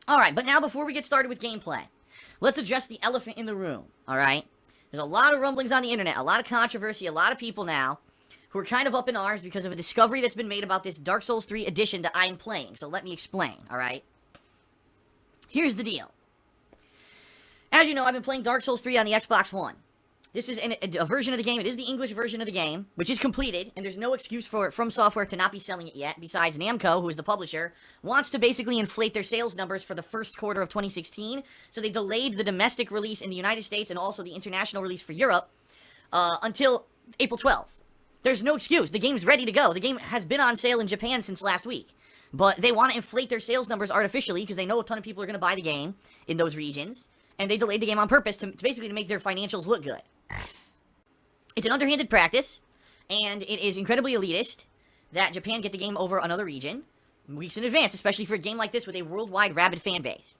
Alright, but now before we get started with gameplay, let's address the elephant in the room, alright? There's a lot of rumblings on the internet, a lot of controversy, a lot of people now who are kind of up in arms because of a discovery that's been made about this Dark Souls 3 edition that I'm playing. So let me explain, alright? Here's the deal. As you know, I've been playing Dark Souls 3 on the Xbox One. This is a version of the game. It is the English version of the game, which is completed, and there's no excuse for From Software to not be selling it yet, besides Namco, who is the publisher, wants to basically inflate their sales numbers for the first quarter of 2016, so they delayed the domestic release in the United States and also the international release for Europe until April 12th. There's no excuse. The game's ready to go. The game has been on sale in Japan since last week, but they want to inflate their sales numbers artificially because they know a ton of people are going to buy the game in those regions, and they delayed the game on purpose to basically make their financials look good. It's an underhanded practice, and it is incredibly elitist that Japan get the game over another region weeks in advance, especially for a game like this with a worldwide rabid fan base.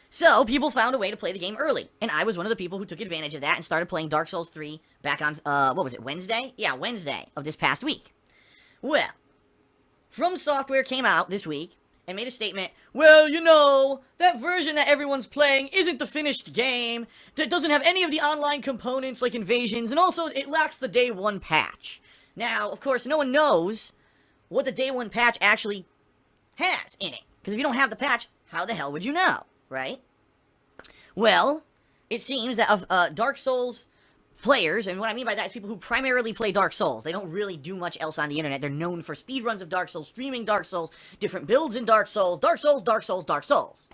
So, people found a way to play the game early, and I was one of the people who took advantage of that and started playing Dark Souls 3 back on, what was it, Wednesday? Yeah, Wednesday of this past week. Well, From Software came out this week and made a statement, well, you know, that version that everyone's playing isn't the finished game, that doesn't have any of the online components like invasions, and also it lacks the day one patch. Now, of course, no one knows what the day one patch actually has in it, because if you don't have the patch, how the hell would you know, right? Well, it seems that of Dark Souls players, and what I mean by that is people who primarily play Dark Souls. They don't really do much else on the internet. They're known for speedruns of Dark Souls, streaming Dark Souls, different builds in Dark Souls, Dark Souls, Dark Souls, Dark Souls.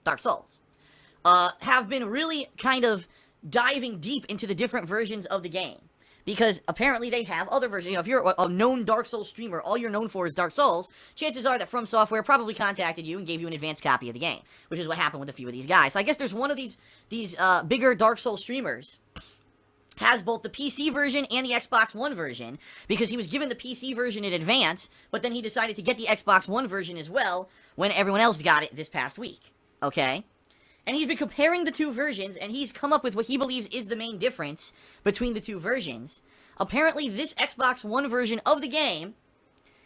Dark Souls. Have been really kind of diving deep into the different versions of the game. Because apparently they have other versions. You know, if you're a known Dark Souls streamer, all you're known for is Dark Souls, chances are that From Software probably contacted you and gave you an advanced copy of the game. Which is what happened with a few of these guys. So I guess there's one of these bigger Dark Souls streamers has both the PC version and the Xbox One version, because he was given the PC version in advance, but then he decided to get the Xbox One version as well when everyone else got it this past week, okay? And he's been comparing the two versions, and he's come up with what he believes is the main difference between the two versions. Apparently, this Xbox One version of the game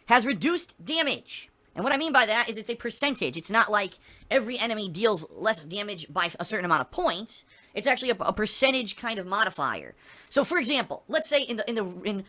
has reduced damage. And what I mean by that is it's a percentage. It's not like every enemy deals less damage by a certain amount of points. It's actually a percentage kind of modifier. So, for example, let's say in the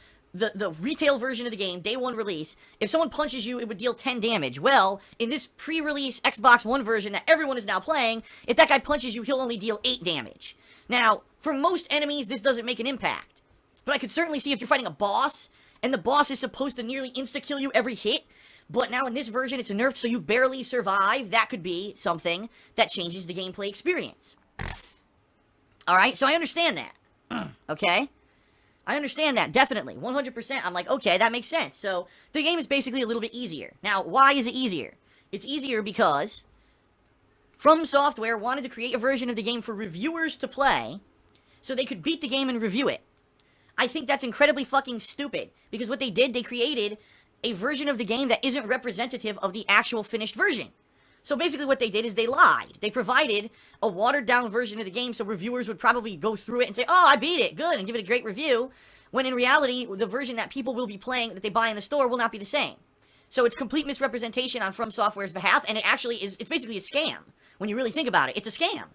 retail version of the game, day one release, if someone punches you, it would deal 10 damage. Well, in this pre-release Xbox One version that everyone is now playing, if that guy punches you, he'll only deal 8 damage. Now, for most enemies, this doesn't make an impact. But I could certainly see if you're fighting a boss, and the boss is supposed to nearly insta-kill you every hit, but now in this version it's nerfed so you barely survive, that could be something that changes the gameplay experience. Alright, so I understand that. Okay? I understand that, definitely. 100%. I'm like, okay, that makes sense. So, the game is basically a little bit easier. Now, why is it easier? It's easier because From Software wanted to create a version of the game for reviewers to play so they could beat the game and review it. I think that's incredibly fucking stupid, because what they did, they created a version of the game that isn't representative of the actual finished version. So basically what they did is they lied. They provided a watered-down version of the game so reviewers would probably go through it and say, oh, I beat it, good, and give it a great review, when in reality, the version that people will be playing, that they buy in the store, will not be the same. So it's complete misrepresentation on From Software's behalf, and it actually is, it's basically a scam, when you really think about it. It's a scam.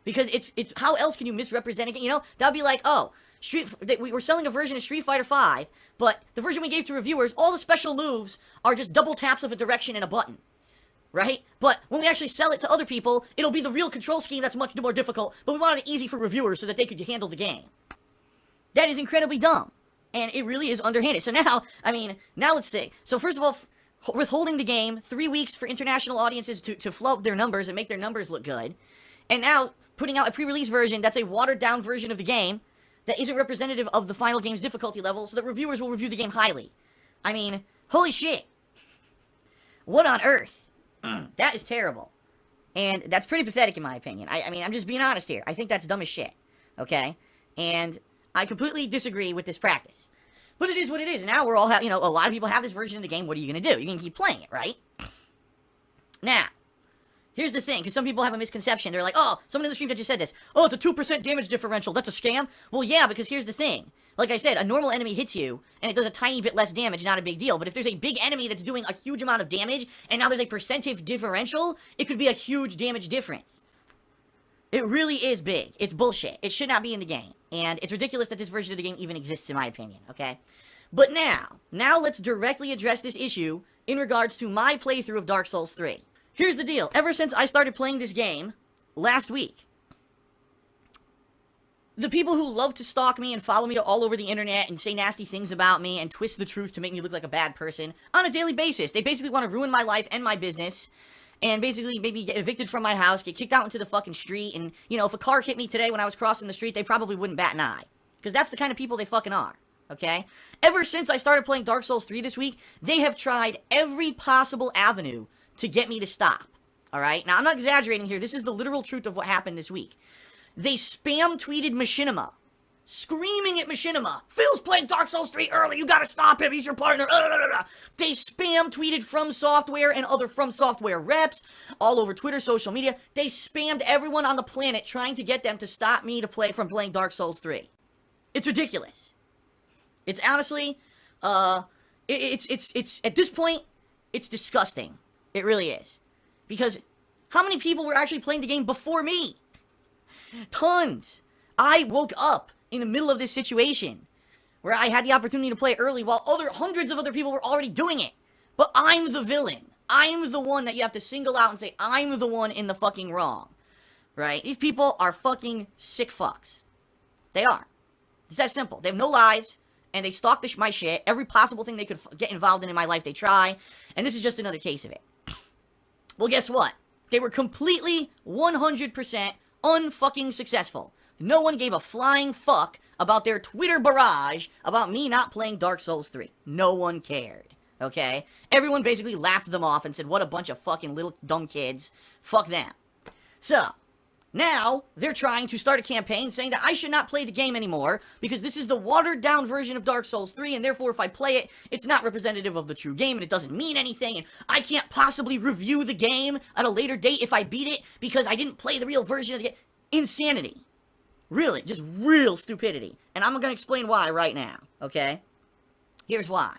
Because it's how else can you misrepresent it? You know, that would be like, oh, we were selling a version of Street Fighter V, but the version we gave to reviewers, all the special moves are just double taps of a direction and a button. Right? But when we actually sell it to other people, it'll be the real control scheme that's much more difficult, but we wanted it easy for reviewers so that they could handle the game. That is incredibly dumb. And it really is underhanded. So now, I mean, now let's think. So first of all, withholding the game 3 weeks for international audiences to float their numbers and make their numbers look good. And now putting out a pre-release version that's a watered-down version of the game that isn't representative of the final game's difficulty level so that reviewers will review the game highly. I mean, holy shit. What on earth? That is terrible. And that's pretty pathetic in my opinion. I mean, I'm just being honest here. I think that's dumb as shit. Okay? And I completely disagree with this practice. But it is what it is. And now we're all you know, a lot of people have this version of the game. What are you going to do? You're going to keep playing it, right? Now, here's the thing, because some people have a misconception. They're like, oh, someone in the stream that just said this. Oh, it's a 2% damage differential. That's a scam? Well, yeah, because here's the thing. Like I said, a normal enemy hits you, and it does a tiny bit less damage, not a big deal. But if there's a big enemy that's doing a huge amount of damage, and now there's a percentage differential, it could be a huge damage difference. It really is big. It's bullshit. It should not be in the game. And it's ridiculous that this version of the game even exists, in my opinion, okay? But now let's directly address this issue in regards to my playthrough of Dark Souls 3. Here's the deal. Ever since I started playing this game last week, the people who love to stalk me and follow me all over the internet and say nasty things about me and twist the truth to make me look like a bad person on a daily basis, they basically want to ruin my life and my business, and basically maybe get evicted from my house, get kicked out into the fucking street, and, you know, if a car hit me today when I was crossing the street, they probably wouldn't bat an eye. Because that's the kind of people they fucking are, okay? Ever since I started playing Dark Souls 3 this week, they have tried every possible avenue to get me to stop, alright? Now, I'm not exaggerating here. This is the literal truth of what happened this week. They spam tweeted Machinima, screaming at Machinima, Phil's playing Dark Souls 3 early, you gotta stop him, he's your partner, They spam tweeted From Software and other From Software reps all over Twitter, social media. They spammed everyone on the planet trying to get them to stop me from playing Dark Souls 3. It's ridiculous. It's honestly, it's at this point, it's disgusting. It really is. Because how many people were actually playing the game before me? Tons. I woke up in the middle of this situation where I had the opportunity to play early while hundreds of other people were already doing it. But I'm the villain. I'm the one that you have to single out and say, I'm the one in the fucking wrong. Right? These people are fucking sick fucks. They are. It's that simple. They have no lives, and they stalk my shit. Every possible thing they could get involved in my life, they try. And this is just another case of it. Well, guess what? They were completely 100% unfucking successful. No one gave a flying fuck about their Twitter barrage about me not playing Dark Souls 3. No one cared, okay? Everyone basically laughed them off and said, what a bunch of fucking little dumb kids. Fuck them. So, now, they're trying to start a campaign saying that I should not play the game anymore because this is the watered-down version of Dark Souls 3, and therefore if I play it, it's not representative of the true game, and it doesn't mean anything, and I can't possibly review the game at a later date if I beat it because I didn't play the real version of the game. Insanity. Really, just real stupidity. And I'm going to explain why right now, okay? Here's why.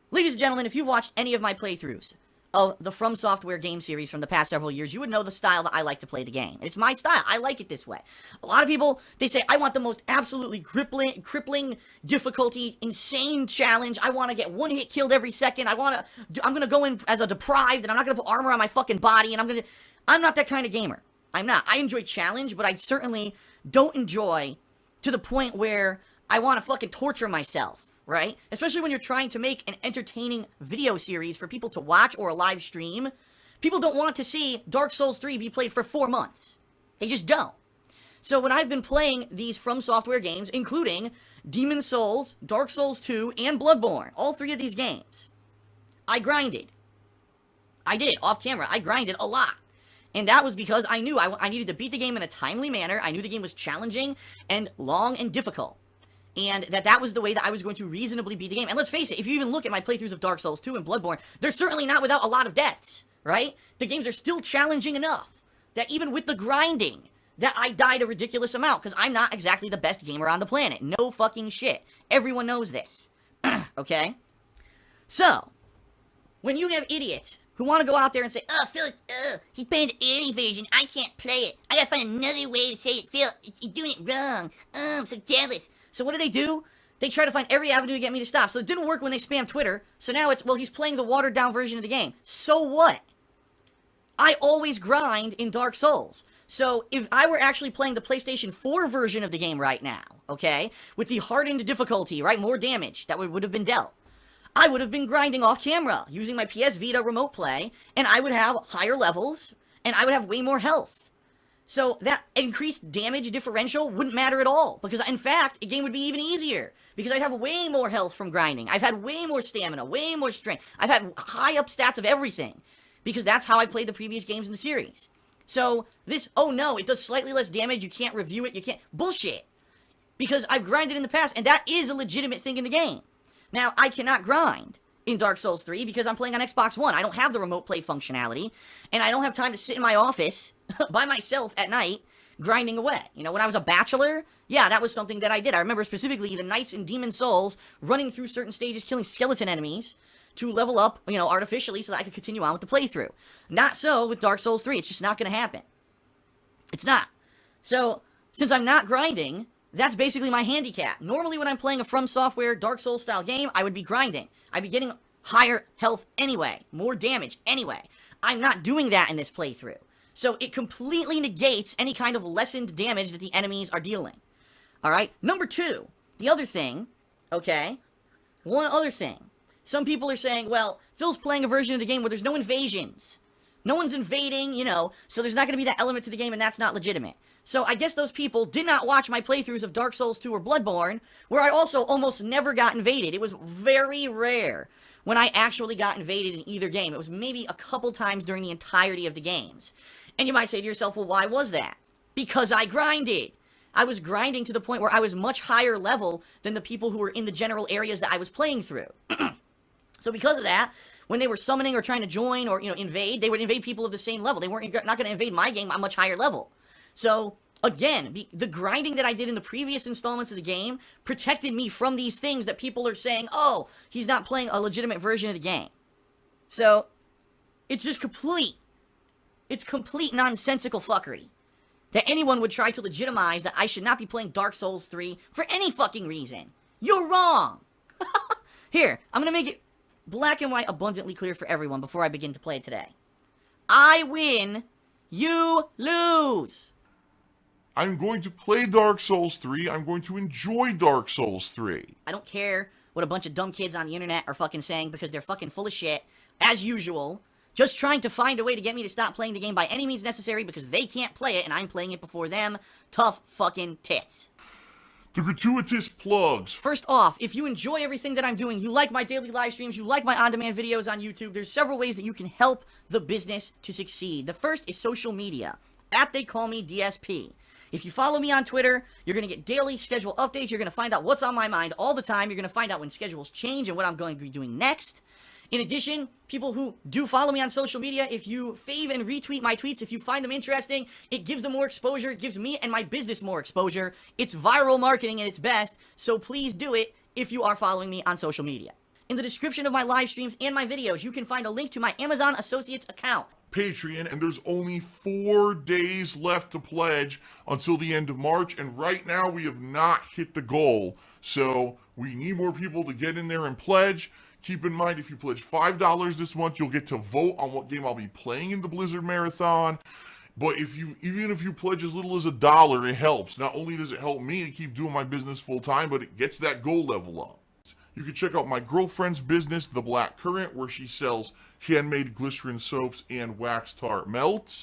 Ladies and gentlemen, if you've watched any of my playthroughs of the From Software game series from the past several years, you would know the style that I like to play the game. It's my style. I like it this way. A lot of people, they say, I want the most absolutely crippling difficulty, insane challenge. I want to get one hit killed every second. I'm going to go in as a deprived, and I'm not going to put armor on my fucking body, and I'm not that kind of gamer. I'm not. I enjoy challenge, but I certainly don't enjoy to the point where I want to fucking torture myself. Right? Especially when you're trying to make an entertaining video series for people to watch or a live stream. People don't want to see Dark Souls 3 be played for 4 months. They just don't. So when I've been playing these From Software games, including Demon's Souls, Dark Souls 2, and Bloodborne, all 3 of these games, I grinded. I did, off camera. I grinded a lot. And that was because I knew I needed to beat the game in a timely manner. I knew the game was challenging and long and difficult. And that was the way that I was going to reasonably beat the game. And let's face it, if you even look at my playthroughs of Dark Souls 2 and Bloodborne, they're certainly not without a lot of deaths, right? The games are still challenging enough that even with the grinding, that I died a ridiculous amount, because I'm not exactly the best gamer on the planet. No fucking shit. Everyone knows this. Okay? So, when you have idiots who want to go out there and say, oh, Phil, he's playing the early version, I can't play it. I gotta find another way to say it. Phil, you're doing it wrong. Oh, I'm so jealous. So what do? They try to find every avenue to get me to stop. So it didn't work when they spammed Twitter. So now it's, well, he's playing the watered-down version of the game. So what? I always grind in Dark Souls. So if I were actually playing the PlayStation 4 version of the game right now, okay, with the hardened difficulty, right, more damage that would have been dealt, I would have been grinding off camera using my PS Vita remote play, and I would have higher levels, and I would have way more health. So that increased damage differential wouldn't matter at all, because in fact, the game would be even easier, because I'd have way more health from grinding. I've had way more stamina, way more strength. I've had high up stats of everything, because that's how I played the previous games in the series. So this, oh no, it does slightly less damage, you can't review it, you can't, bullshit. Because I've grinded in the past, and that is a legitimate thing in the game. Now, I cannot grind in Dark Souls 3 because I'm playing on Xbox One. I don't have the remote play functionality, and I don't have time to sit in my office by myself at night grinding away. You know, when I was a bachelor, yeah, that was something that I did. I remember specifically the Knights and Demon Souls running through certain stages, killing skeleton enemies to level up, you know, artificially so that I could continue on with the playthrough. Not so with Dark Souls 3. It's just not going to happen. It's not. So, since I'm not grinding, that's basically my handicap. Normally when I'm playing a From Software Dark Souls style game, I would be grinding. I'd be getting higher health anyway, more damage anyway. I'm not doing that in this playthrough. So it completely negates any kind of lessened damage that the enemies are dealing. Alright? Number 2, the other thing, okay? One other thing. Some people are saying, well, Phil's playing a version of the game where there's no invasions. No one's invading, you know, so there's not going to be that element to the game, and that's not legitimate. So I guess those people did not watch my playthroughs of Dark Souls 2 or Bloodborne, where I also almost never got invaded. It was very rare when I actually got invaded in either game. It was maybe a couple times during the entirety of the games. And you might say to yourself, well, why was that? Because I grinded. I was grinding to the point where I was much higher level than the people who were in the general areas that I was playing through. So because of that, when they were summoning or trying to join or, you know, invade, they would invade people of the same level. They weren't not going to invade my game at a much higher level. So, again, the grinding that I did in the previous installments of the game protected me from these things that people are saying, oh, he's not playing a legitimate version of the game. So, it's just complete. It's complete nonsensical fuckery. That anyone would try to legitimize that I should not be playing Dark Souls 3 for any fucking reason. You're wrong! Here, I'm gonna make it black and white abundantly clear for everyone before I begin to play it today. I win, you lose! I'm going to play Dark Souls 3. I'm going to enjoy Dark Souls 3. I don't care what a bunch of dumb kids on the internet are fucking saying because they're fucking full of shit, as usual. Just trying to find a way to get me to stop playing the game by any means necessary because they can't play it and I'm playing it before them. Tough fucking tits. The gratuitous plugs. First off, if you enjoy everything that I'm doing, you like my daily live streams, you like my on-demand videos on YouTube, there's several ways that you can help the business to succeed. The first is social media. They call me DSP. If you follow me on Twitter, you're going to get daily schedule updates. You're going to find out what's on my mind all the time. You're going to find out when schedules change and what I'm going to be doing next. In addition, people who do follow me on social media, if you fave and retweet my tweets, if you find them interesting, it gives them more exposure, it gives me and my business more exposure. It's viral marketing at its best, so please do it if you are following me on social media. In the description of my live streams and my videos, you can find a link to my Amazon Associates account. Patreon, and there's only 4 days left to pledge until the end of March, and right now we have not hit the goal, so we need more people to get in there and pledge. Keep in mind, if you pledge $5 this month, you'll get to vote on what game I'll be playing in the Blizzard Marathon. But even if you pledge as little as $1, it helps. Not only does it help me to keep doing my business full time, but it gets that goal level up. You can check out my girlfriend's business, The Black Currant, where she sells handmade glycerin soaps and wax tart melts.